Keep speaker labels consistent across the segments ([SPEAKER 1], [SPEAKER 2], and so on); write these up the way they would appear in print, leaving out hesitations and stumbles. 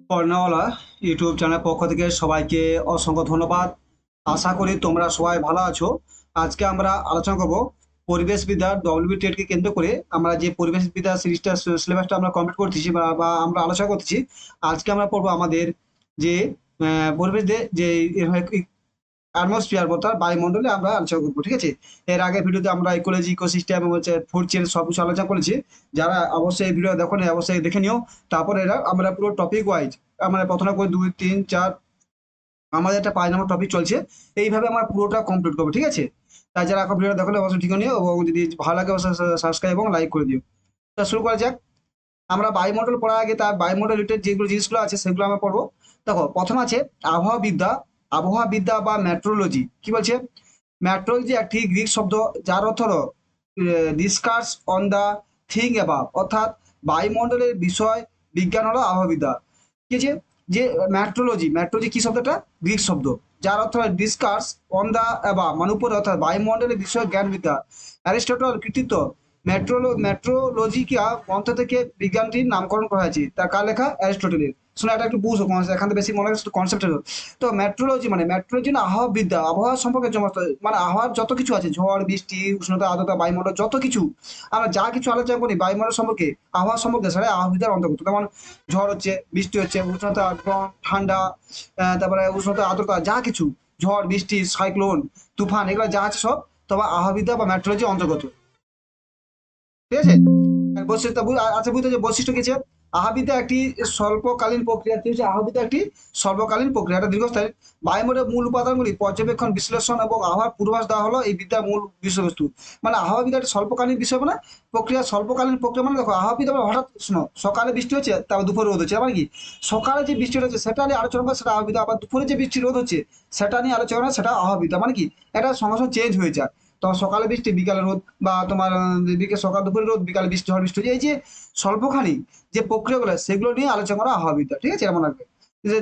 [SPEAKER 1] কর্ণওয়ালা YouTube channel পক্ষ থেকে সবাইকে অসংখ্য ধন্যবাদ। আশা করি তোমরা সবাই ভালো আছো। আজকে আমরা আলোচনা করব পরিবেশবিদ্যা ডব্লিউবি টেটকে কেন্দ্র করে আমরা যে পরিবেশবিদ্যা সিরিজটা সিলেবাসটা আমরা কমপ্লিট করতেছি বা আমরা আলোচনা করতেছি। আজকে আমরা পড়বো আমাদের যে পরিবেশ যে অ্যাটমসফিয়ার অর্থাৎ বায়ুমণ্ডলে আমরা আলোচনা করবো, ঠিক আছে। এর আগে ভিডিওতে আমরা ইকোলজি, ইকোসিস্টেম এবং হচ্ছে ফুড চেইন সব কিছু আলোচনা করেছি। যারা অবশ্যই এই ভিডিও দেখো না অবশ্যই দেখে নিও। তারপরে এরা আমরা পুরো টপিক ওয়াইজ আমরা প্রথমে করে 2 3 4 আমাদের একটা 5 নম্বর টপিক চলছে। এইভাবে আমরা পুরোটা কমপ্লিট করবো, ঠিক আছে। তাই যারা এখন ভিডিও দেখো না অবশ্যই ঠিক নিও এবং যদি ভালো লাগে অবশ্যই সাবস্ক্রাইব এবং লাইক করে দিও। তা শুরু করা যাক। আমরা বায়ুমণ্ডল পড়ার আগে তার বায়ুমণ্ডল রিলেটেড যেগুলো জিনিসগুলো আছে সেগুলো আমরা পড়বো। দেখো প্রথম আছে আবহাওয়াবিদ্যা। আবহাওয়াবিদ্যা বা মেট্রোলজি কি বলছে? মেট্রোলজি একটি গ্রিক শব্দ যার অর্থ হলো discuss on the thing above, অর্থাৎ বায়ুমণ্ডলের বিষয় বিজ্ঞান হলো আবহাওয়াবিদ্যা। কি আছে যে মেট্রোলজি, মেট্রোলজি কি শব্দটা? গ্রিক শব্দ যার অর্থ ডিসকাস অন দ্য অ্যাবাভ মানে উপরে, অর্থাৎ বায়ুমণ্ডলের বিষয় জ্ঞানবিদ্যা। অ্যারিস্টটল কৃতিত্ব মেট্রোলজিকা গ্রন্থ থেকে বিজ্ঞানটির নামকরণ করা হয়েছে। তার কার লেখা? অ্যারিস্টটলের। শোনা এটা একটু বুঝো, এখান থেকে বেশি মনে হয় কনসেপ্ট হলো। তো মেট্রোলজি মানে মেট্রোলজি না আবহাওয়াবিদ্যা, আবহাওয়া সম্পর্কে সমস্ত মানে আবহাওয়ার যত কিছু আছে, ঝড় বৃষ্টি উষ্ণতা আর্দ্রতা বায়ুমণ্ডল যত কিছু আমরা যা কিছু আলোচনা করি বায়ুমণ্ডল সম্পর্কে আবহাওয়া সম্পর্কে সেটা আবহাওয়াবিদ্যার অন্তর্গত। যেমন ঝড় হচ্ছে, বৃষ্টি হচ্ছে, উষ্ণতা গরম ঠান্ডা, তারপরে উষ্ণতা আর্দ্রতা যা কিছু, ঝড় বৃষ্টি সাইক্লোন তুফান এগুলো যা আছে সব তোমার আবহাওয়াবিদ্যা বা মেট্রোলজি অন্তর্গত, ঠিক আছে। বৈশিষ্ট্য আচ্ছা বুঝতে যে বৈশিষ্ট্য কি আছে? আহাবিদ্যা একটি স্বল্পকালীন প্রক্রিয়া। কি হচ্ছে? আহাবিদ্যা একটি স্বল্পকালীন প্রক্রিয়া, এটা দীর্ঘস্থায়ী। বায়ুমণ্ডলের মূল উপাদানগুলি পর্যবেক্ষণ বিশ্লেষণ এবং আবহাওয়ার পূর্বাভাস দেওয়া হলো এই বিদ্যার মূল বিষয়বস্তু। মানে আবহাওয়াবিদ্যা একটা স্বল্পকালীন বিষয়, মানে প্রক্রিয়া স্বল্পকালীন প্রক্রিয়া। মানে দেখো আবহাওয়াবিদ্যা মানে হঠাৎ শোনো সকালে বৃষ্টি হচ্ছে তারপর দুপুরে রোদ হচ্ছে, মানে কি সকালে যে বৃষ্টিটা হচ্ছে সেটা নিয়ে আলোচনা করা সেটা আবহাওয়াবিদ্যা, আবার দুপুরে যে বৃষ্টি রোদ হচ্ছে সেটা নিয়ে আলোচনা করা সেটা আবহাওয়াবিদ্যা। মানে কি এটা সঙ্গে সঙ্গে চেঞ্জ হয়ে যায়। তোমার সকালে বৃষ্টি বিকালে রোদ, বা তোমার বিকেল সকাল দুপুরে রোদ বিকালে বৃষ্টি ঝড় বৃষ্টি, এই যে স্বল্পখানি যে প্রক্রিয়াগুলো সেগুলো নিয়ে আলোচনা করা আবহাওয়াবিদ্যা, ঠিক আছে। এমন রাখবে যে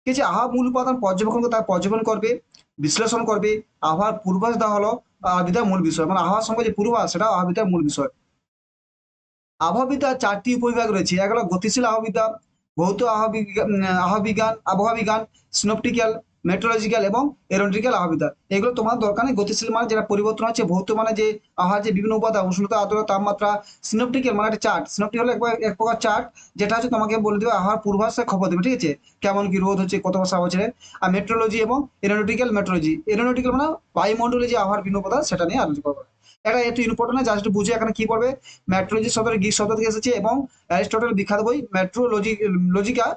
[SPEAKER 1] কি আছে আবহাওয়া মূল উপাদান পর্যবেক্ষণ করে তার পর্যবেক্ষণ করবে, বিশ্লেষণ করবে। আবহাওয়ার পূর্বাভাস দেওয়া হলো আবহাওয়াবিদ্যার মূল বিষয়, মানে আবহাওয়ার সঙ্গে যে পূর্বাভাস সেটা আবহাওয়াবিদ্যার মূল বিষয়। আবহাওয়াবিদ্যার 4টি উপবিভাগ রয়েছে। এক হলো গতিশীল আবহাওয়াবিদ্যা, ভৌত আবহাওয়াবিজ্ঞান, আবহাওয়া বিজ্ঞান, সিনপটিক্যাল, মেট্রোলজিক্যাল এবং এরোনটিক্যাল আবহাওয়াবিদ্যা। এগুলো তোমার দরকার নেই। গতিশীল মানে যেটা পরিবর্তন হচ্ছে, ভৌত মানে যে আবহাওয়ার যে বিভিন্ন উপাদান উষ্ণতা আর্দ্রতা তাপমাত্রা, সিনপটিক্যাল মানে একটা চার্ট, সিনপটিক হলো এক প্রকার চার্ট যেটা হচ্ছে তোমাকে বলে দেবে আবহাওয়ার পূর্বাভাসের খবর দেবে, ঠিক আছে, কেমন কি রোদ হচ্ছে কত বর্ষা বছরে। আর মেট্রোলজি এবং এরোনটিক্যাল, মেট্রোলজি এরোনটিক্যাল মানে বায়ুমণ্ডলে যে আবহাওয়ার বিভিন্ন উপাদান সেটা নিয়ে আলোচনা করবে। এটা একটু ইম্পর্টেন্ট, জাস্ট একটু বুঝে এখানে কি পড়বে। মেট্রোলজি শব্দটা গ্রিক শব্দ থেকে এসেছে এবং অ্যারিস্টটল বিখ্যাত বই লজিকা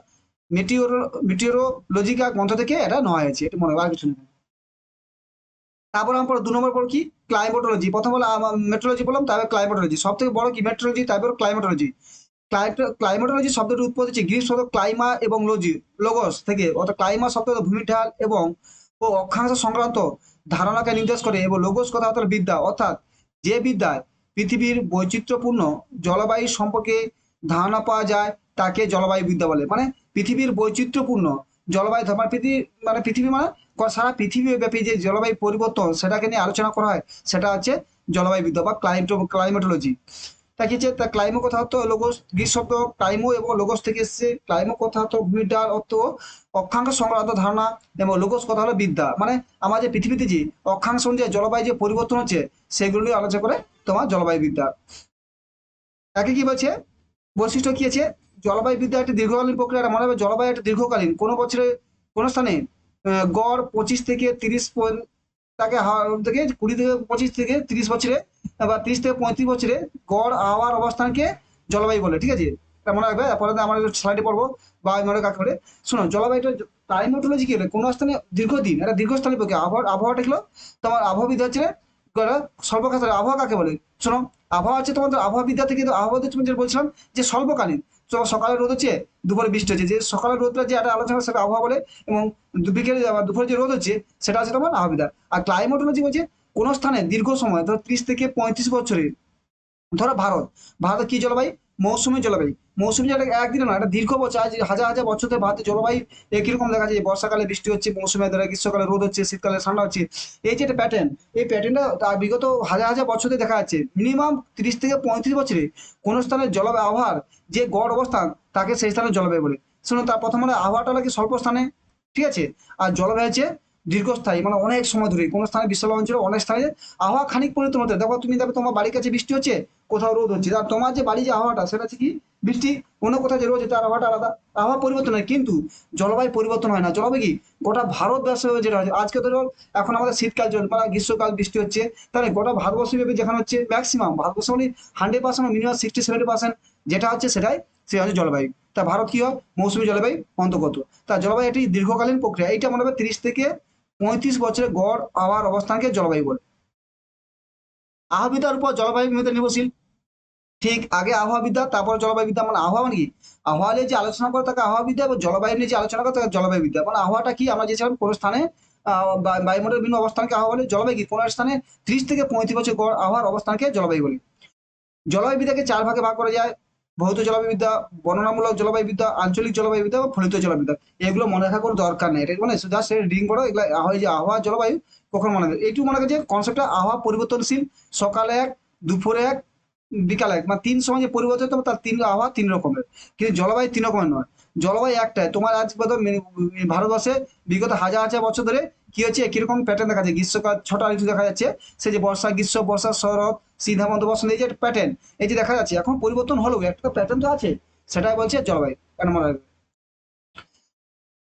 [SPEAKER 1] মেটিওরোলজিকা গ্রন্থ থেকে এটা নেওয়া হয়েছে, এটা মনে হয় আর কিছু নেই। তারপর আমরা 2 নম্বর পর কি? ক্লাইমেটোলজি। প্রথম হলো মেট্রোলজি বললাম, তারপর ক্লাইমেটোলজি। সব থেকে বড় কি? মেট্রোলজি, তারপর ক্লাইমেটোলজি। ক্লাইমেটোলজি শব্দটি উৎপত্তি হচ্ছে গ্রিক শব্দ ক্লাইমা এবং লগস থেকে, অর্থাৎ ক্লাইমা শব্দ ভূমির ঢাল এবং অক্ষাংশ সংক্রান্ত ধারণাকে নির্দেশ করে, এবং লোগোস কথা অর্থাৎ বিদ্যা, অর্থাৎ যে বিদ্যায় পৃথিবীর বৈচিত্র্যপূর্ণ জলবায়ু সম্পর্কে ধারণা পাওয়া যায় তাকে জলবায়ু বিদ্যা বলে। মানে পৃথিবীর বৈচিত্র্যপূর্ণ জলবায়ু মানে পৃথিবী মানে সারা পৃথিবী ব্যাপী যে জলবায়ু পরিবর্তন সেটাকে নিয়ে আলোচনা করা হয় সেটা হচ্ছে জলবায়ু বিদ্যা বা ক্লাইমেটোলজি। তা কি হচ্ছে? তা ক্লাইমো কথা অর্থ লোগোস, গ্রিক শব্দ ক্লাইমো এবং লোগোস থেকে এসেছে। ক্লাইমো কথা অর্থ ভূমির ঢাল অর্থ অক্ষাংশ সংক্রান্ত ধারণা, এবং লোগোস কথা হলো বিদ্যা। মানে আমাদের পৃথিবীতে যে অক্ষাংশ অনুযায়ী জলবায়ু যে পরিবর্তন হচ্ছে সেগুলো নিয়ে আলোচনা করে তোমার জলবায়ু বিদ্যা। তাকে কি বলছে? বৈশিষ্ট্য কি আছে? জলবায়ু বিদ্যা একটা দীর্ঘকালীন প্রক্রিয়া। এটা মনে হবে জলবায়ু একটা দীর্ঘকালীন, কোনো বছরে কোনো স্থানে গড় 25 থেকে 30 তাকে থেকে 20 থেকে 25 থেকে 30 বছরে বা 30 থেকে 35 বছরে গড় আবহাওয়ার অবস্থানকে জলবায়ু বলে, ঠিক আছে। এটা মনে রাখবে। পরে আমরা স্লাইডে পড়বো বায়ুমণ্ডল কাকে বলে। শোনো জলবায়ুটা ক্লাইমেটোলজি কি হলো? কোনো স্থানে দীর্ঘদিন একটা দীর্ঘস্থায়ী প্রক্রিয়া। আবহাওয়াটা কি হলো? তোমার আবহাওয়াবিদ হচ্ছে স্বল্পকালীন। আবহাওয়া কাকে বলে? শোনো আবহাওয়া হচ্ছে তোমাদের আবহাওয়াবিদ্যা থেকে, আবহাওয়া তুমি যেটা বলছিলাম যে স্বল্পকালীন। সকালে রোদ হচ্ছে দুপুরে বৃষ্টি হচ্ছে, যে সকালের রোদটা যে একটা আলোচনা সেটা আবহাওয়া বলে, এবং বিকেলে দুপুরে যে রোদ হচ্ছে সেটা হচ্ছে তোমার আবহাওয়া। আর ক্লাইমেটোলজি বলছে কোনো স্থানে দীর্ঘ সময় ধরো 30 থেকে 35 বছরে, ধরো ভারতের কি জলবায়ু? মৌসুমী জলবায়ু। মৌসুমী যেটা একদিনে না, এটা দীর্ঘ বছর, আজ হাজার হাজার বছর ধরে ভারতের জলবায়ু একই রকম দেখা যায়। বর্ষাকালে বৃষ্টি হচ্ছে, মৌসুমে ধরে গ্রীষ্মকালে রোদ হচ্ছে, শীতকালে ঠান্ডা হচ্ছে। এই যে একটা প্যাটার্ন, এই প্যাটার্নটা বিগত হাজার হাজার বছর ধরে দেখা যাচ্ছে। মিনিমাম 30 থেকে 35 বছরে কোনো স্থানের জলবায়ু আবহাওয়ার যে গড় অবস্থান, তাকে সেই স্থানের জলবায়ু বলে। শুনুন, তার প্রথম মানে আবহাওয়াটা লাগে স্বল্প স্থানে, ঠিক আছে। আর জলবায়ু হচ্ছে দীর্ঘস্থায়ী, মানে অনেক সময় ধরে কোনো স্থানে বিশাল অঞ্চলে অনেক স্থানে আবহাওয়া খানিক পরিবর্তন হতে। দেখো তুমি দেখো তোমার বাড়ির কাছে বৃষ্টি হচ্ছে, কোথাও রোদ হচ্ছে, আর তোমার যে বাড়ি যে আবহাওয়াটা সেটা হচ্ছে কি বৃষ্টি, অন্য কোথাও যে রোদ হচ্ছে তার আবহাওয়াটা আলাদা। আবহাওয়া পরিবর্তন হয়, কিন্তু জলবায়ু পরিবর্তন হয় না। জলবায়ু কি গোটা ভারতবর্ষে যেটা হচ্ছে, আজকে ধরো এখন আমাদের শীতকাল চলছে বা গ্রীষ্মকাল বৃষ্টি হচ্ছে, তাহলে গোটা ভারতবর্ষ ব্যাপী যেখানে হচ্ছে ম্যাক্সিমাম ভারতবর্ষ মানে 100% মিনিমাম 60-70% যেটা হচ্ছে সেটাই সে হচ্ছে জলবায়ু। তা ভারত কি হয়, মৌসুমী জলবায়ু অন্তর্গত। তা জলবায়ু একটি দীর্ঘকালীন প্রক্রিয়া, এইটা মনে হবে 30 থেকে 35 বছরের গড় আবহাওয়ার অবস্থানকে জলবায়ু বলে। আবহাওয়াবিদ্যার উপর জলবায়ু বিভাগ নির্ভরশীল। ঠিক, আগে আবহাওয়াবিদ্যা, তারপর জলবায়ুবিদ্যা। মানে আবহাওয়া মানে কি, আবহাওয়া নিয়ে যে আলোচনা করে তাকে আবহাওয়াবিদ্যা, এবং জলবায়ু নিয়ে যে আলোচনা করে তাকে জলবায়ুবিদ্যা। মানে আবহাওয়াটা কি, আমরা যেছিলাম কোনো স্থানে বায়ুমণ্ডলের বিভিন্ন অবস্থানকে আবহাওয়া বলে। জলবায়ু কি, কোনো স্থানে 30 থেকে 35 বছর গড় আবহাওয়ার অবস্থানকে জলবায়ু বলে। জলবায়ুবিদ্যাকে 4 ভাগে ভাগ করা যায়: ভৌত জলবায়ুবিদ্যা, বর্ণনামূলক জলবায়ুবিদ্যা, আঞ্চলিক জলবায়ুবিদ্যা এবং ফলিত জলবায়ুবিদ্যা। এগুলো মনে রাখার কোনো দরকার নেই, এটা মানে জাস্ট রিডিং করো। এগুলো হয় যে আবহাওয়া জলবায়ু কখন মনে রাখবে, এইটুকু মনে রাখবে যে কনসেপ্টটা আবহাওয়া পরিবর্তনশীল। সকালে এক, দুপুরে এক, বিকালে এক, মানে 3 সময় যে পরিবর্তন হতে হবে, তার আবহাওয়া 3 রকমের। কিন্তু জলবায়ু 3 রকমের নয়, জলবায়ু একটাই। তোমার আজ ভারতবর্ষে বিগত হাজার হাজার বছর ধরে কি হচ্ছে, একই রকম প্যাটার্ন দেখা যায়। গ্রীষ্মকাল 6টা ঋতু দেখা যাচ্ছে, সে যে বর্ষা, গ্রীষ্ম, বর্ষা, শরৎ, শীত, হেমন্ত, বসন্ত, এই যে প্যাটার্ন, এই যে দেখা যাচ্ছে। এখন পরিবর্তন হলেও একটা প্যাটার্ন তো আছে, সেটাই বলছে জলবায়ু। কেন মনে রাখবে,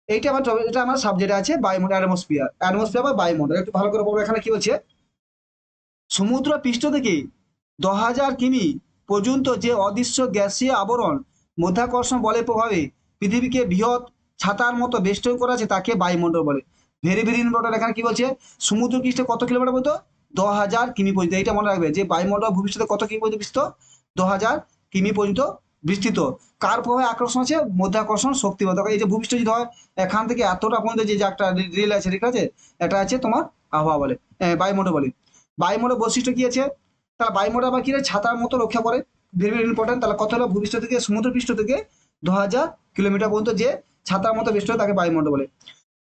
[SPEAKER 1] এইটা আমার এটা আমার সাবজেক্ট আছে বায়ুমন্ডল, অ্যাটমসফিয়ার বা বায়ুমন্ডল। একটু ভালো করে বলবো, এখানে কি বলছে, সমুদ্র পৃষ্ঠ থেকে 10,000 কিমি পর্যন্ত যে অদৃশ্য গ্যাসীয় আবরণ মাধ্যাকর্ষণ বলের প্রভাবে পৃথিবীকে বৃহৎ ছাতার মতো বেষ্টন করা আছে, তাকে বায়ুমণ্ডল বলে। ভেরি ভেরি ইম্পর্টেন্ট, এখানে কি বলছে, সমুদ্র পৃষ্ঠে কত কিলোমিটার পর্যন্ত, 10,000 কিমি পর্যন্ত। এইটা মনে রাখবে যে বায়ুমণ্ডল ভূপৃষ্ঠে কত কিমি পর্যন্ত বিস্তৃত, 10,000 কিমি পর্যন্ত বিস্তৃত। কার প্রভাবে আকর্ষণ আছে, মাধ্যাকর্ষণ শক্তি। এই যে ভূপৃষ্ঠ যদি হয় এখান থেকে এতটা পর্যন্ত যে একটা রেল আছে, ঠিক আছে, এটা আছে তোমার আবহাওয়া বলে, বায়ুমণ্ডল বলে। বায়ুমণ্ডল বৈশিষ্ট্য কি আছে, তাহলে বায়ুমণ্ডল আবার কি রে, ছাতার মতো রক্ষা করে। Very very important. তাহলে কত হলো, ভূপৃষ্ঠ থেকে সমুদ্র পৃষ্ঠ থেকে 2,000 কিলোমিটার পর্যন্ত যে ছাতার মতো বেষ্টন, তাকে বায়ুমণ্ডল বলে।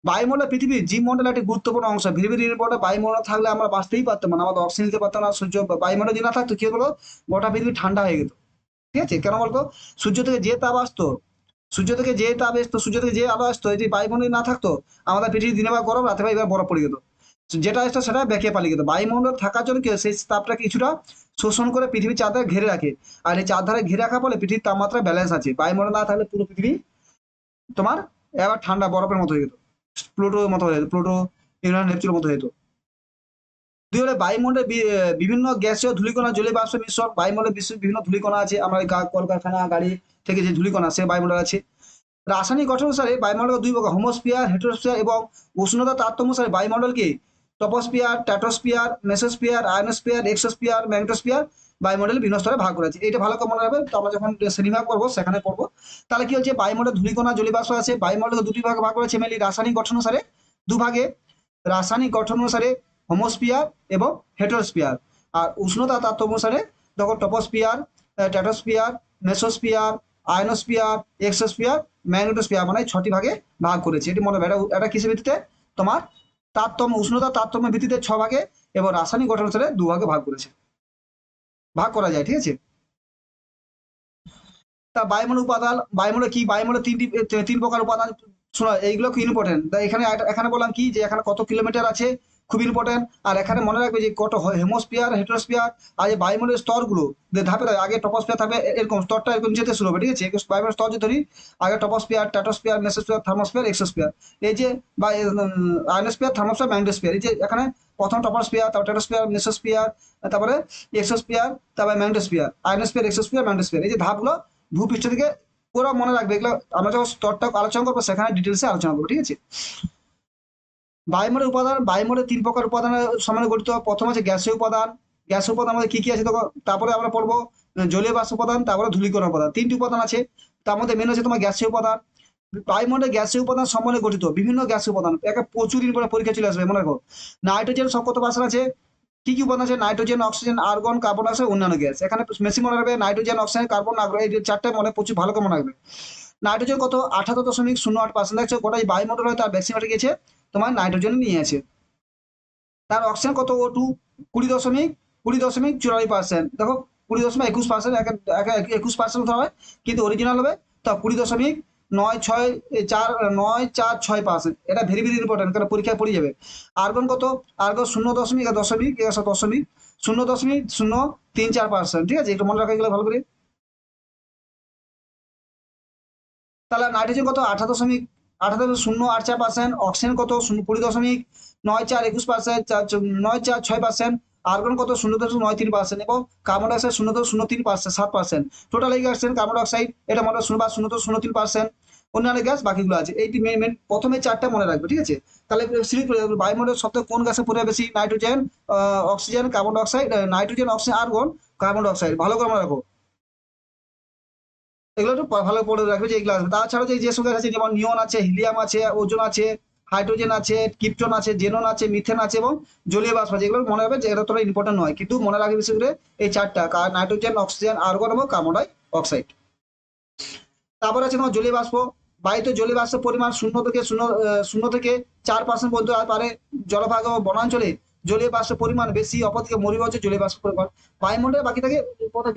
[SPEAKER 1] বায়ুমণ্ডল পৃথিবীর জীবমণ্ডলের একটি গুরুত্বপূর্ণ অংশ। Very very important. বায়ুমণ্ডল থাকলে আমরা বাঁচতেই পারতাম না, আমাদের অক্সিজেন নিতে পারতাম না। সূর্য বায়ুমণ্ডল যদি না থাকতো কি হলো, গোটা পৃথিবী ঠান্ডা হয়ে যেত। ঠিক আছে, কেন বলতো, সূর্য থেকে যে তাপ আসতো, সূর্য থেকে যে তাপ আসতো, সূর্য থেকে যে আলো আসতো, এই যে বায়ুমণ্ডল না থাকতো, আমাদের পৃথিবী দিনে বা গরম, রাতে বা এবার বরফ পড়ে যেত। যেটা আসতো সেটা বেঁকে পালিয়ে যেত। বায়ুমণ্ডল থাকার জন্য কি হয়, সেই তাপটা কিছুটা শোষণ করে পৃথিবীর চারধারে ঘিরে রাখে। আর এই চারধারে ঘিরে রাখার ফলে পৃথিবীর তাপমাত্রা ব্যালেন্স আছে। বায়ুমণ্ডল না থাকলে পুরো পৃথিবী তোমার এবার ঠান্ডা বরফের মতো হয়ে যেত, প্লুটোর মতো হয়ে যেত, প্লুটো, ইউরেনাস, নেপচুনের মতো হয়ে যেত। দুই হলে বায়ুমণ্ডলে বিভিন্ন গ্যাসীয় ধূলিকণা, জলীয় বাষ্পের মিশ্রণ। বায়ুমণ্ডলে বিভিন্ন ধূলিকণা আছে, আমার কলকারখানা, গাড়ি থেকে যে ধূলিকণা, সে বায়ুমণ্ডল আছে। রাসায়নিক গঠন অনুসারে বায়ুমণ্ডল 2 প্রকার: হোমোস্ফিয়ার, হেটেরোস্ফিয়ার। এবং উষ্ণতা তারতম্য অনুসারে বায়ুমণ্ডলকে troposphere, stratosphere, mesosphere, ionosphere, exosphere, magnetosphere বায়ুমণ্ডলের বিভিন্ন স্তরে ভাগ করা আছে। এটা ভালো করে মনে রাখবে, তো আমরা যখন শ্রেণীভাগ করবো সেখানে পড়বো। তাহলে কি হচ্ছে, বায়ুমণ্ডল ধূলিকণা, জলীয়বাষ্প আছে। বায়ুমণ্ডলকে 2টি ভাগে ভাগ করেছে মেনলি রাসায়নিক গঠন অনুসারে, 2 ভাগে। রাসায়নিক গঠন অনুসারে হোমোস্ফিয়ার এবং হেটেরোস্ফিয়ার। আর উষ্ণতা তারতম্য অনুসারে তখন troposphere, stratosphere, mesosphere, ionosphere, exosphere, magnetosphere, মানে 6টি ভাগে ভাগ করেছে। এটি মনে রাখবে। এটা কিসের ভিত্তিতে, তোমার তারতম্য, উষ্ণতা তারতম্যের ভিত্তিতে 6 ভাগে, এবং রাসায়নিক গঠন অনুসারে 2 ভাগে ভাগ করেছে, ভাগ করা যায়। ঠিক আছে, তা বায়ুমণ্ডল উপাদান, বায়ুমণ্ডল কি, বায়ুমণ্ডল 3 প্রকার উপাদান। শোনো, এইগুলো খুব ইম্পর্টেন্ট। এখানে এখানে বললাম কি, যে এখানে কত কিলোমিটার আছে, খুব ইম্পর্টেন্ট। আর এখানে মনে রাখবে যে কত হেমোস্ফিয়ার, হেটেরোস্ফিয়ার। আর যে বায়ুমণ্ডলের স্তরগুলো ধাপে ধাপে, আগে টপোস্ফিয়ার থাকবে, এরকম স্তরটা এরকম যেতে শুরু হবে। ঠিক আছে, বায়ুমণ্ডলের স্তর যদি ধরি, আগে troposphere, stratosphere, mesosphere, thermosphere, exosphere. এই যে বা আয়নোস্ফিয়ার, থার্মোস্ফিয়ার, ম্যাগনেটোস্ফিয়ার। এই যে এখানে প্রথম টপোস্ফিয়ার, তারপর স্ট্র্যাটোস্ফিয়ার, মেসোস্ফিয়ার, তারপরে এক্সোস্ফিয়ার, তারপরে ম্যাগনেটোস্ফিয়ার, আয়নোস্ফিয়ার, এক্সোস্ফিয়ার, ম্যাগনেটোস্ফিয়ার। এই যে ধাপগুলো ভূপৃষ্ঠ থেকে পুরো মনে রাখবে। এগুলো আমরা যখন স্তরটা আলোচনা করবো সেখানে ডিটেলসে আলোচনা করবো। ঠিক আছে, বায়ুমণ্ডলের উপাদান, বায়ুমণ্ডলের 3 প্রকার উপাদানের সমন্বয়ে গঠিত। প্রথম আছে গ্যাসীয় উপাদান। গ্যাসীয় উপাদান আমাদের কি কি আছে দেখো, তারপরে আমরা পড়বো জলীয় বাষ্প উপাদান, তারপরে ধূলিকণা উপাদান। 3টি উপাদান আছে, তার মধ্যে মেন হচ্ছে তোমার গ্যাসীয় উপাদান। বায়ুমণ্ডলে গ্যাসীয় উপাদান সমন্বয়ে গঠিত বিভিন্ন গ্যাসীয় উপাদান, একটা প্রচুর দিন পরে পরীক্ষা চলে আসবে, মনে রাখো। নাইট্রোজেন সব কত পার্সেন্ট আছে, কি কি উপাদান আছে? Nitrogen, oxygen, argon, carbon die oxide, অন্যান্য গ্যাস। এখানে বেশি মনে রাখবে নাইট্রোজেন, অক্সিজেন, কার্বন, আর্গন, এই যে চারটে মনে প্রচুর ভালো করে মনে রাখবে। নাইট্রোজেন কত? 78.08%। দেখছো গোটা বায়ুমণ্ডল হয় তার বেশি হয়ে গেছে তোমার নাইট্রোজেন নিয়ে আছে। তার অক্সিজেন কত? O2 20.44%। দেখো 20.21%, 21% হয়, কিন্তু অরিজিনাল হবে তা 20.9446%। এটা ভেরি ভেরি ইম্পর্টেন্ট, কারণ পরীক্ষায় পড়ে যাবে। আর্গন কত? আর্গন 0.034%। ঠিক আছে, একটু মনে রাখা গেলে ভালো করে। তাহলে নাইট্রোজেন কত? 18.084%। অক্সিজেন কত? 20.9421%, 9.46%। আর্গন কত? 0.93%। এবং কার্বন ডাইঅক্সাইড 0.03%, 7%। টোটাল এই গ্যাস কার্বন ডাইঅক্সাইড, এটা মনে 0.03%। অন্যান্য গ্যাস বাকিগুলো আছে। এইটি মেন মেন প্রথমে চারটা মনে রাখবে, ঠিক আছে? তাহলে সিরিজ বায়ুমণ্ডলের সবথেকে কোন গ্যাসে পড়ে বেশি? Nitrogen, oxygen, carbon dioxide, nitrogen, oxygen, argon, carbon dioxide. ভালো করে মনে রাখো, এগুলো একটু ভালো পড়ে রাখবে যে এগুলো আসবে। তাছাড়া যে সব গ্যাস আছে, যেমন নিয়ন আছে, হিলিয়াম আছে, ওজোন আছে, হাইড্রোজেন আছে, ক্রিপ্টন আছে, জেনন আছে, মিথেন আছে এবং জলীয় বাষ্প আছে। এগুলো মনে রাখবে যে এটা তোরা ইম্পর্টেন্ট নয়, কিন্তু মনে রাখবে বিশেষ করে এই চারটা: নাইট্রোজেন, অক্সিজেন, আর্গন এবং কার্বন ডাই অক্সাইড। তারপর আছে তোমার জলীয় বাষ্প। বায়ুতে জলীয় বাষ্পের পরিমাণ শূন্য থেকে 4% পর্যন্ত পারে। জলভাগ ও বনাঞ্চলে জলীয় বাষ্পের পরিমাণ বেশি, অপরদিকে মরুভূমিতে জলীয় বাষ্পের পরিমাণ। বায়ুমণ্ডলে বাকি থাকে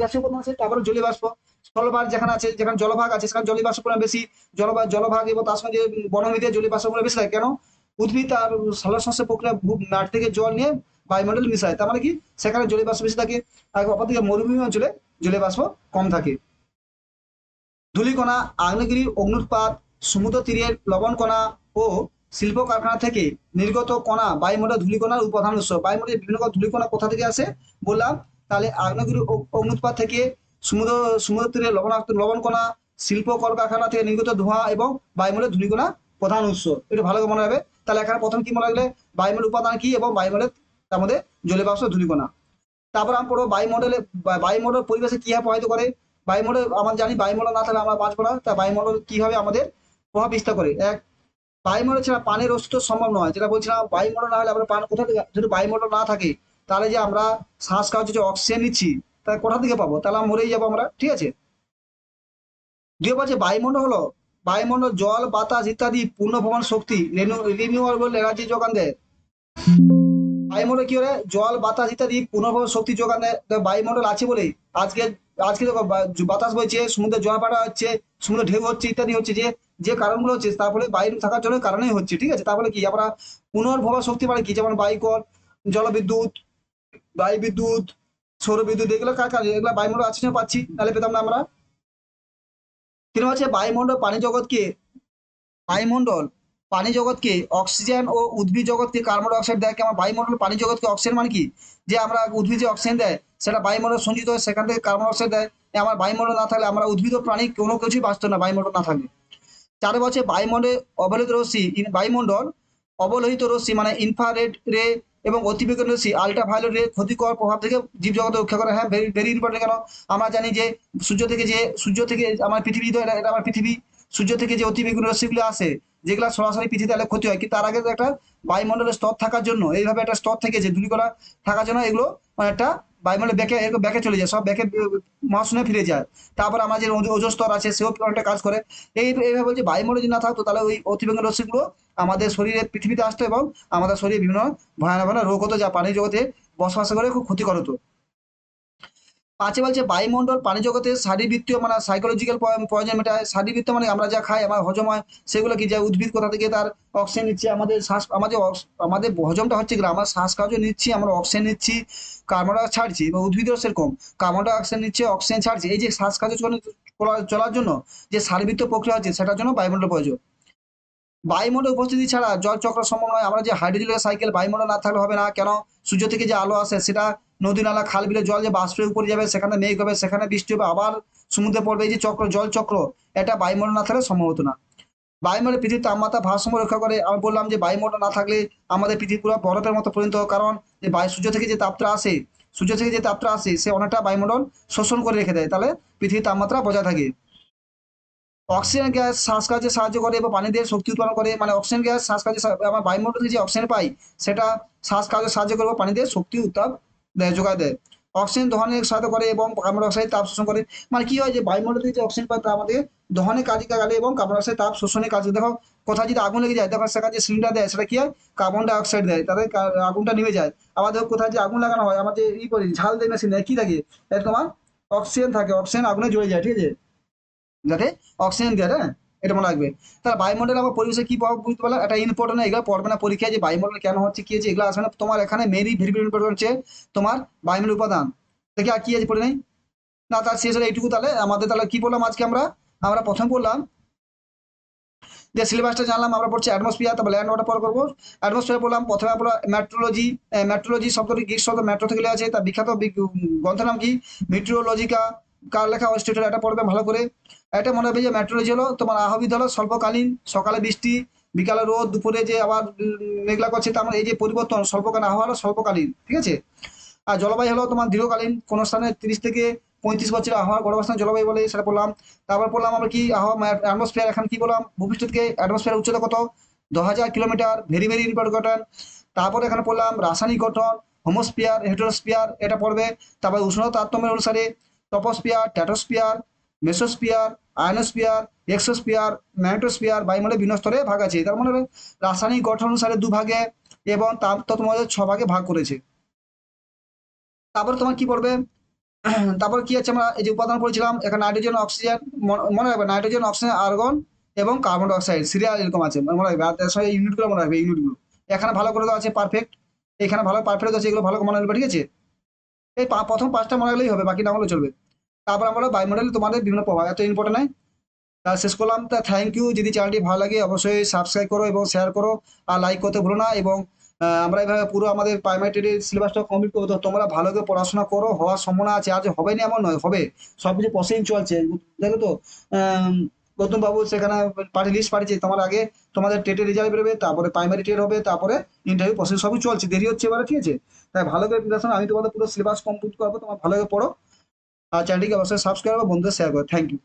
[SPEAKER 1] গ্যাসের পরিমাণ আছে, তারপরে জলীয় বাষ্প। স্থলভাগ যেখানে আছে, যেখানে জলভাগ আছে, সেখানে জলীয় বাষ্পের পরিমাণ বেশি। জলভাগ এবং তার সঙ্গে বনভূমিতে জলীয় বাষ্পের পরিমাণ বেশি থাকে। কেন? উদ্ভিদ তার সালোকসংশ্লেষ প্রক্রিয়া মাটি থেকে জল নিয়ে বায়ুমণ্ডলে মিশায়, তার মানে কি সেখানে জলীয় বাষ্প বেশি থাকে। আর অপরদিকে মরুভূমি অঞ্চলে জলীয় বাষ্প কম থাকে। ধূলিকণা, আগ্নেয়গিরির অগ্ন্যুৎপাত, সমুদ্র তীরের লবণকণা ও শিল্প কারখানা থেকে নির্গত কণা বায়ুমণ্ডলে ধূলিকণার প্রধান উৎস। বায়ুমণ্ডলে বিভিন্ন ধূলিকণা কোথা থেকে আসে বললাম? তাহলে আগ্নেয়গিরির অগ্ন্যুৎপাত থেকে, সমুদ্র সমুদ্র তীরে লবণকণা, শিল্প কলকারখানা থেকে নির্গত ধোঁয়া এবং বায়ুমণ্ডলের ধূলিকণা প্রধান উৎস। এটা ভালো করে মনে রাখবে। তাহলে এখানে প্রথম কি মনে রাখলে? বায়ুমণ্ডল উপাদান কি এবং বায়ুমণ্ডলের তার মধ্যে জলীয় বাষ্প, ধূলিকণা। তারপর আমরা পড়বো বায়ুমণ্ডলে, বায়ুমণ্ডল পরিবেশে কিভাবে প্রভাবিত করে। বায়ুমণ্ডল আমরা জানি বায়ুমণ্ডল না থাকলে আমরা বাঁচবো না। তা বায়ুমণ্ডল কিভাবে আমাদের প্রভাব বিস্তার করে? এক, বায়ুমণ্ডল ছাড়া পানির অস্তিত্ব সম্ভব নয়। যেটা বলছিলাম, বায়ুমণ্ডল না হলে আমরা পান কোথা থেকে? যদি বায়ুমণ্ডল না থাকে তাহলে যে আমরা শ্বাস খাওয়ার যে অক্সিজেন নিচ্ছি তাহলে কোথা থেকে পাবো? তাহলে আমরা মরেই যাবো আমরা, ঠিক আছে? দুই বলছে বায়ুমণ্ডল হলো, বায়ুমণ্ডল জল, বাতাস ইত্যাদি পূর্ণভ্রমণ শক্তি, রিনিউয়েবল এনার্জি যোগান দেয়। বায়ুমণ্ডল কি করে? জল, বাতাস ইত্যাদি পুনর্ভর শক্তি যোগান দেয়। বায়ুমণ্ডল আছে বলেই আজকে আজকে দেখো বাতাস বইছে, সমুদ্রের জোয়ার হচ্ছে, সমুদ্রের ঢেউ হচ্ছে, ইত্যাদি হচ্ছে। যে যে কারণগুলো হচ্ছে তার ফলে বায়ু থাকার জন্য কারণেই হচ্ছে, ঠিক আছে? তারপরে কি আমরা পুনর্ভর শক্তি মানে কি? যেমন বায়ুকল, জলবিদ্যুৎ, বায়ু বিদ্যুৎ, সৌর বিদ্যুৎ, এগুলো কার কাজ? এগুলো বায়ুমণ্ডল আছে না, পাচ্ছি, নাহলে পেতাম না আমরা। তিন হচ্ছে বায়ুমণ্ডল পানি জগৎকে, বায়ুমণ্ডল পানি জগৎকে অক্সিজেন ও উদ্ভিদ জগৎকে কার্বন ডাই অক্সাইড দেয়। আমার বায়ুমণ্ডল পানি জগৎকে অক্সিজেন মানে কি? যে আমরা উদ্ভিদ যে অক্সিজেন দেয় সেটা বায়ুমণ্ডল সঞ্চিত হয়, সেখান থেকে কার্বন ডাই অক্সাইড দেয়। আমার বায়ুমণ্ডল না থাকলে আমরা উদ্ভিদ ও প্রাণী কোনো কিছুই বাঁচত না বায়ুমণ্ডল না থাকলে। চার বছর বায়ুমণ্ডলে অবলোহিত রশ্মি, বায়ুমণ্ডল অবলোহিত রশ্মি মানে ইনফ্রারেড রে এবং অতিবেগুনি রশ্মি আল্ট্রাভায়োলেট রে ক্ষতিকর প্রভাব থেকে জীবজগৎ রক্ষা করে। হ্যাঁ, ভেরি ভেরি ইম্পর্টেন্ট। কেন? আমরা জানি যে সূর্য থেকে আমার পৃথিবী, তো এটা আমার পৃথিবী, সূর্য থেকে যে অতিবেগুনি রশ্মিগুলো আসে যেগুলো সরাসরি পৃথিবীতে এলে ক্ষতি হয়, কিন্তু তার আগে তো একটা বায়ুমণ্ডলের স্তর থাকার জন্য, এইভাবে একটা স্তর থেকে যে ধূলিকণা থাকার জন্য এগুলো একটা বায়ুমণ্ডলে ব্যাকে এরকম ব্যাকে চলে যায়, সব ব্যাকে মহাশূন্যে ফিরে যায়। তারপর আমার যে ওজোন স্তর আছে সেও একটা কাজ করে। এইভাবে বলছে বায়ুমণ্ডল যদি না থাকতো তাহলে ওই অতিবেগুনি রশ্মিগুলো আমাদের শরীরে পৃথিবীতে আসতো এবং আমাদের শরীরে বিভিন্ন ভয়ানক ভয়ানক রোগ হতো, যা পানি জগতে বসবাস করে খুব ক্ষতিকর হতো। পাঁচে বলছে বায়ুমণ্ডল পানি জগতে শারীরবৃত্তীয় মানে সাইকোলজিক্যাল প্রয়োজন মেটায়। শারীরবৃত্তীয় মানে আমরা যা খাই, আমার হজম হয়, সেগুলো কি? যা উদ্ভিদ কোথা থেকে তার অক্সিজেন নিচ্ছে, আমাদের শ্বাস, আমাদের হজমটা হচ্ছে কি? আমরা শ্বাস কার্য নিচ্ছি, আমরা অক্সিজেন নিচ্ছি, কার্বন ডাই ছাড়ছি, বা উদ্ভিদও সেরকম কার্বন ডাই অক্সাইড নিচ্ছে, অক্সিজেন ছাড়ছে। এই যে শ্বাস কার্য চলার জন্য যে শারীরবৃত্তীয় প্রক্রিয়া হচ্ছে সেটার জন্য বায়ুমণ্ডল প্রয়োজন। বায়ুমণ্ডল উপস্থিতি ছাড়া জল চক্র সম্ভব নয়। আমরা যে হাইড্রোজেন সাইকেল, বায়ুমণ্ডল না থাকলে হবে না। কেন? সূর্য থেকে যে আলো আসে সেটা নদী নালা খাল বিলে জল যে বাষ্পের উপরে যাবে, সেখানে মেঘ হবে, সেখানে বৃষ্টি হবে, আবার সমুদ্রে পড়বে। এই যে চক্র, জল চক্র, এটা বায়ুমণ্ডল না থাকলে সম্ভব হতো না। বায়ুমণ্ডল পৃথিবীর তাপমাত্রা ভারসাম্য রক্ষা করে। আমি বললাম যে বায়ুমণ্ডল না থাকলে আমাদের পৃথিবী পুরো বরফের মতো পরিণত হয়। কারণ যে সূর্য থেকে যে তাপটা আসে, সে অনেকটা বায়ুমণ্ডল শোষণ করে রেখে দেয়, তাহলে পৃথিবীর তাপমাত্রা বজায় থাকে। অক্সিজেন গ্যাস শ্বাসকার্যে সাহায্য করে এবং পানি দিয়ে শক্তি উৎপন্ন করে, মানে অক্সিজেন গ্যাস শ্বাসকার্যে আমার বায়ুমণ্ডল থেকে যে অক্সিজেন পাই সেটা শ্বাসকার্যে সাহায্য করে এবং পানি দিয়ে শক্তি উত্তাপ দেয়, যোগায় দেয়। অক্সিজেন দহনে সহায়তা করে এবং কার্বন ডাই অক্সাইড তাপ শোষণ করে। মানে কি হয় যে বায়ুমণ্ডল থেকে যে অক্সিজেন পাই তা আমাদের দহনে কাজে লাগালে এবং কার্বন ডাই অক্সাইড তাপ শোষণে কাজে, দেখো কোথাও যদি আগুন লেগে যায়, দেখো সেখানে যে সিলিন্ডার দেয় সেটা কি হয়, কার্বন ডাই অক্সাইড দেয়, তাদের আগুনটা নিভে যায়। আবার দেখো কোথায় যে আগুন লাগানো হয়, আমার যে করি ঝাল দেয় মেশিন দেয়, কি থাকে, এর তোমার অক্সিজেন থাকে, অক্সিজেন আগুনে জ্বলে যায়, ঠিক আছে, যাতে অক্সিজেন দেয়, হ্যাঁ, এটা মনে রাখবে। তাহলে বায়ুমণ্ডলে আমার পরিবেশে কি প্রভাব বুঝতে পারলাম, এটা ইম্পর্টেন্ট, এগুলো পড়বে না পরীক্ষায় যে বায়ুমণ্ডল কেন হচ্ছে কি হচ্ছে, এগুলো আসবে না তোমার এখানে। মেরি ভেরি ভেরি ইম্পর্টেন্ট হচ্ছে তোমার বায়ুমণ্ডল উপাদান। দেখি আর কি আছে পড়ে নেই, না তার শেষ হলো এইটুকু। তাহলে আমাদের তাহলে কি বললাম আজকে আমরা, আমরা প্রথম বললাম যে সিলেবাসটা জানলাম, আমরা পড়ছি অ্যাটমসফিয়ার, তারপর ল্যান্ড ওয়াটার পর করবো। অ্যাটমসফিয়ার বললাম, প্রথমে আমরা মেট্রোলজি, মেট্রোলজি শব্দটি গ্রিক শব্দ মেট্রো থেকে আছে, তার বিখ্যাত গ্রন্থের নাম কি, মিট্রোলজিকা, কার লেখা, অস্ট্রেলিয়া, এটা পড়বে ভালো করে। এটা মনে হবে যে মেট্রোলজি হলো তোমার আহবিদ হলো স্বল্পকালীন, সকালে বৃষ্টি, বিকালে রোদ, দুপুরে যে আবার মেঘলা করছে, তার মানে এই যে পরিবর্তন, স্বল্পকালীন আবহাওয়া হলো স্বল্পকালীন, ঠিক আছে। আর জলবায়ু হলো তোমার দীর্ঘকালীন, কোন স্থানে 30 থেকে 35 বছরের আবহাওয়া গর্ভাবস্থান জলবায়ু বলে, সেটা বললাম। তারপর বললাম আমরা কি আবহাওয়া অ্যাটমসফিয়ার, এখন কি বললাম ভূপৃষ্ঠকে, অ্যাটমসফিয়ার উচ্চতা কত, 1000 কিলোমিটার, ভেরি ভেরি ইম্পর্টেন্ট। তারপরে এখানে পড়লাম রাসায়নিক গঠন, হোমোস্ফিয়ার, হেটেরোস্ফিয়ার, এটা পড়বে। তারপর উষ্ণতা তারতম্যের অনুসারে troposphere, ট্যাটোস্ফিয়ার, mesosphere, ionosphere, exosphere, magnetosphere, বায়ুমণ্ডলের বিভিন্ন স্তরে ভাগ আছে। তার মানে রাসায়নিক গঠন অনুসারে দুভাগে এবং তাপতত্ত্ব 6 ভাগে ভাগ করেছে। তারপর তোমার কি পড়বে, তারপর কি আছে, আমরা এই যে উপাদান পড়েছিলাম এখানে নাইট্রোজেন, অক্সিজেন, মনে রাখবে নাইট্রোজেন, অক্সিজেন, আর্গন এবং কার্বন ডাই অক্সাইড, সিরিয়াল এরকম আছে, মনে রাখবে। আর তার সঙ্গে ইউনিটগুলো মনে রাখবে, ইউনিটগুলো এখানে ভালো করে দেওয়া আছে পারফেক্ট, এখানে ভালো পারফেক্ট আছে, এগুলো ভালো করে মনে রাখবে, ঠিক আছে। এই প্রথম 5টা মনে রাখলেই হবে, বাকি না হলেও চলবে। তারপর আমরা বায়ুমণ্ডলে তোমাদের বিভিন্ন প্রভাব, এত ইম্পর্টেন্ট নয়। তা শেষ করলাম, তা থ্যাংক ইউ। যদি চ্যানেলটি ভালো লাগে অবশ্যই সাবস্ক্রাইব করো এবং শেয়ার করো, আর লাইক করতে ভুলো না। এবং আমরা এভাবে পুরো আমাদের প্রাইমারি সিলেবাসটা কমপ্লিট করবো, তো তোমরা ভালো করে পড়াশোনা করো, হওয়ার সম্ভাবনা আছে, আজ হবে না এমন নয়, হবে। সব কিছু প্রসেসিং চলছে, দেখো তো। গৌতম বাবু সেখানে পার্টি লিস্ট পাঠিয়েছে, তোমার আগে তোমাদের টেটের রেজাল্ট বেরোবে, তারপরে প্রাইমারি টেট হবে, তারপরে ইন্টারভিউ প্রসেস, সবই চলছে, দেরি হচ্ছে এবারে, ঠিক আছে। তাই ভালো করে প্রিপারেশন, আমি তোমাদের পুরো সিলেবাস কমপ্লিট করবো, তোমার ভালো করে পড়ো। আর চ্যানেলটিকে অবশ্যই সাবস্ক্রাইব করো, বন্ধুদের শেয়ার করো। Thank you.